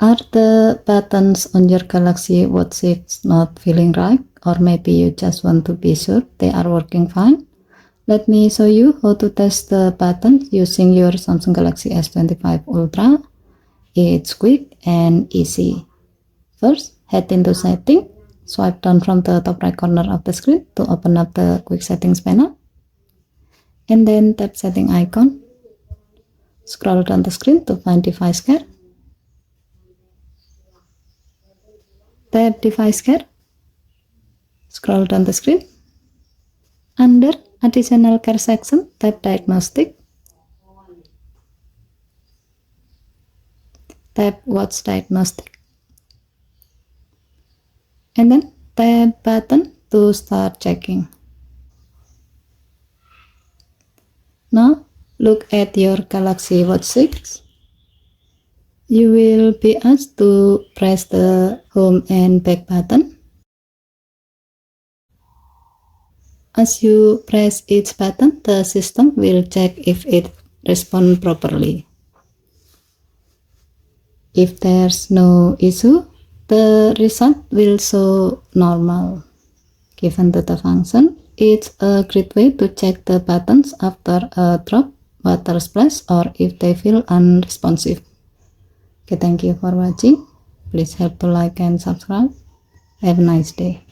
Are the buttons on your Galaxy Watch 6 not feeling right? Or maybe you just want to be sure they are working fine? Let me show you how to test the buttons using your Samsung Galaxy S25 Ultra. It's quick and easy. First, head into Setting, swipe down from the top right corner of the screen to open up the Quick Settings panel, and then tap Setting icon. Scroll down the screen to find Device Care. Tap Device Care. Scroll down the screen. Under Additional Care section, tap Diagnostics. Tap Watch Diagnostics. And then tap button to start checking. Now look at your Galaxy Watch 6. You will be asked to press the home and back button. As you press each button, the system will check if it responds properly. If there's no issue, the result will show normal. Given the function, it's a great way to check the buttons after a drop, water splash, or if they feel unresponsive. Okay, thank you for watching. Please help to like and subscribe. Have a nice day.